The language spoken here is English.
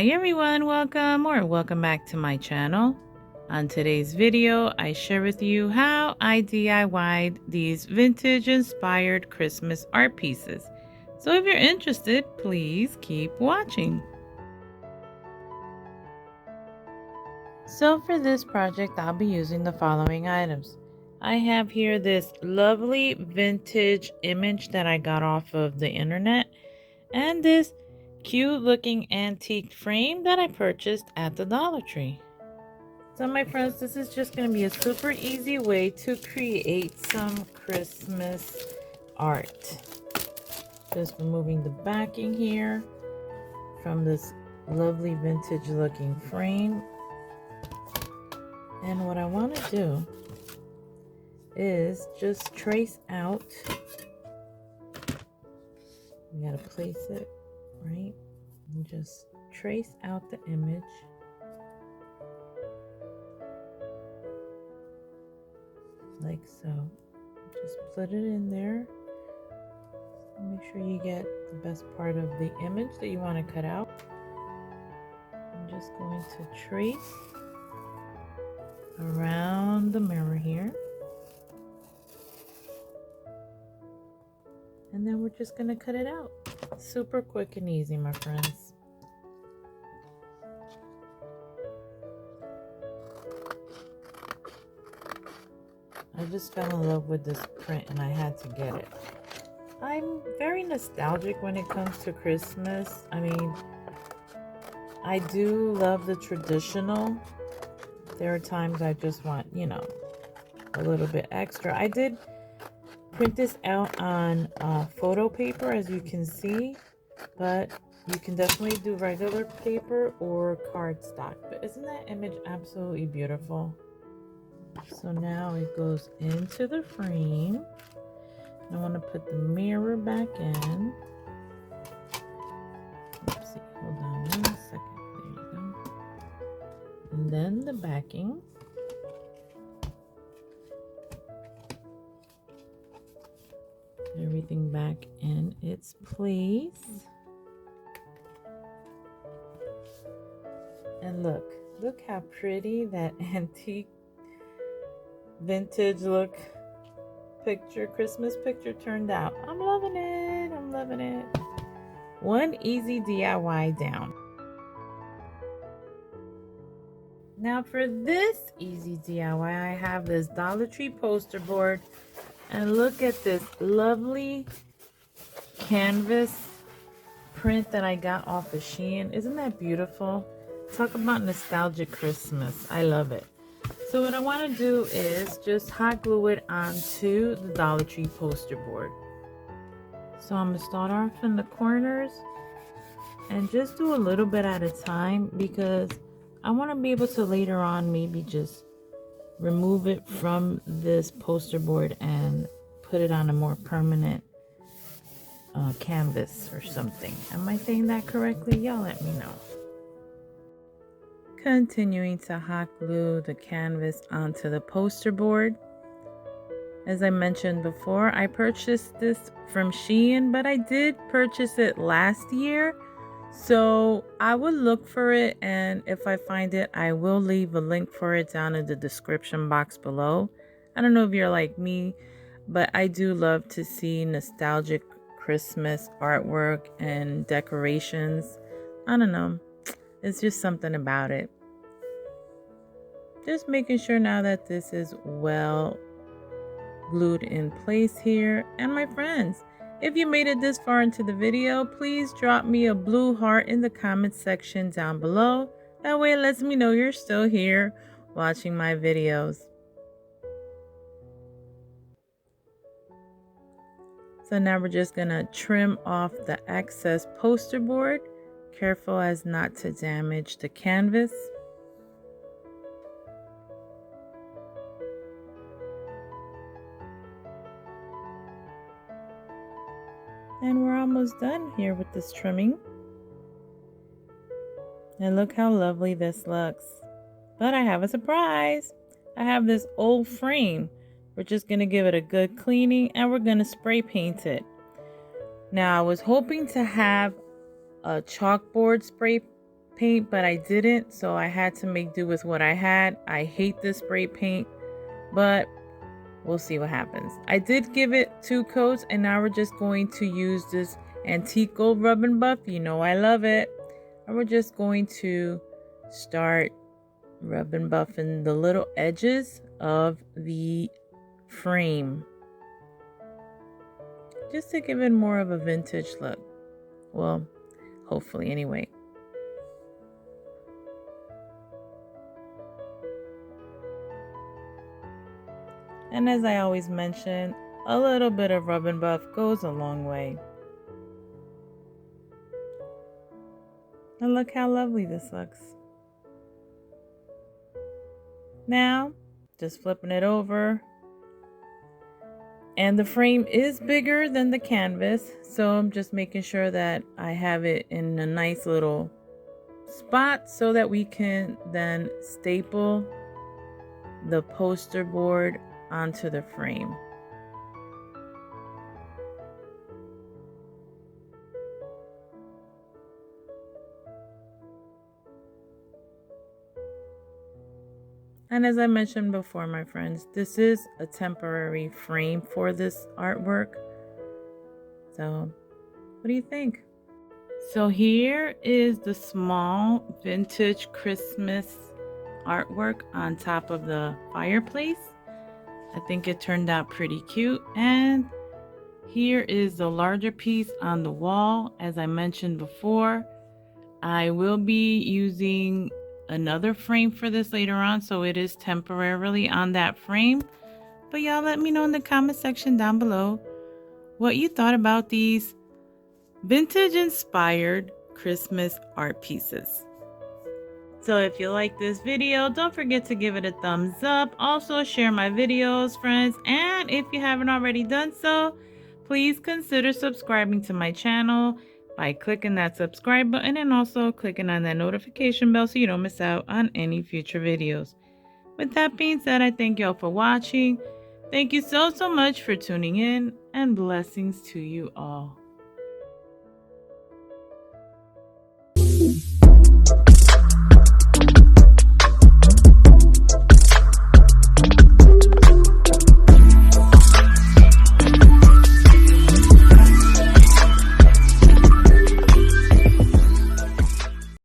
Hi everyone, welcome back to my channel. On today's video, I share with you how I DIY'd these vintage inspired Christmas art pieces. So if you're interested, please keep watching. So for this project, I'll be using the following items. I have here this lovely vintage image that I got off of the internet and this cute looking antique frame that I purchased at the Dollar Tree. So my friends, this is just going to be a super easy way to create some Christmas art. Just removing the backing here from this lovely vintage looking frame. And what I want to do is just trace out. We got to place it right and just trace out the image. Like so. Just put it in there. Make sure you get the best part of the image that you want to cut out. I'm just going to trace around the mirror here. And then we're just going to cut it out. Super quick and easy, my friends. I just fell in love with this print and I had to get it. I'm very nostalgic when it comes to Christmas. I mean, I do love the traditional. There are times I just want, a little bit extra. I did print this out on photo paper, as you can see, but you can definitely do regular paper or cardstock. But isn't that image absolutely beautiful? So now it goes into the frame. I want to put the mirror back in. Oopsie, hold on 1 second. There you go. And then the backing. Everything back in its place. And look how pretty that antique vintage look Christmas picture turned out. I'm loving it. One easy DIY down. Now for this easy DIY, I have this Dollar Tree poster board. And look at this lovely canvas print that I got off of Shein. Isn't that beautiful? Talk about nostalgic Christmas. I love it. So what I want to do is just hot glue it onto the Dollar Tree poster board. So I'm going to start off in the corners and just do a little bit at a time because I want to be able to later on maybe just remove it from this poster board and put it on a more permanent canvas or something. Am I saying that correctly? Y'all let me know. Continuing to hot glue the canvas onto the poster board. As I mentioned before, I purchased this from Shein, but I did purchase it last year. So I will look for it, and if I find it, I will leave a link for it down in the description box below. I don't know if you're like me, but I do love to see nostalgic Christmas artwork and decorations. I don't know. It's just something about it. Just making sure now that this is well glued in place here. And my friends, if you made it this far into the video, please drop me a blue heart in the comment section down below. That way it lets me know you're still here watching my videos. So now we're just gonna trim off the excess poster board. Careful as not to damage the canvas. And we're almost done here with this trimming. And look how lovely this looks. But I have a surprise. I have this old frame. We're just going to give it a good cleaning and we're going to spray paint it. Now I was hoping to have a chalkboard spray paint, but I didn't, so I had to make do with what I had. I hate this spray paint, but we'll see what happens. I did give it 2 coats, and now we're just going to use this antique gold rub and buff. You know I love it. And we're just going to start rub and buffing the little edges of the frame, just to give it more of a vintage look. Well, hopefully anyway. And as I always mention, a little bit of rub and buff goes a long way. And look how lovely this looks. Now, just flipping it over. And the frame is bigger than the canvas, so I'm just making sure that I have it in a nice little spot so that we can then staple the poster board onto the frame. And as I mentioned before, my friends, this is a temporary frame for this artwork. So, what do you think? So here is the small vintage Christmas artwork on top of the fireplace. I think it turned out pretty cute. And here is the larger piece on the wall. As I mentioned before, I will be using another frame for this later on, so it is temporarily on that frame. But y'all let me know in the comment section down below what you thought about these vintage inspired Christmas art pieces. So if you like this video, don't forget to give it a thumbs up. Also share my videos, friends, and if you haven't already done so, please consider subscribing to my channel by clicking that subscribe button and also clicking on that notification bell so you don't miss out on any future videos. With that being said, I thank y'all for watching. Thank you so much for tuning in, and blessings to you all.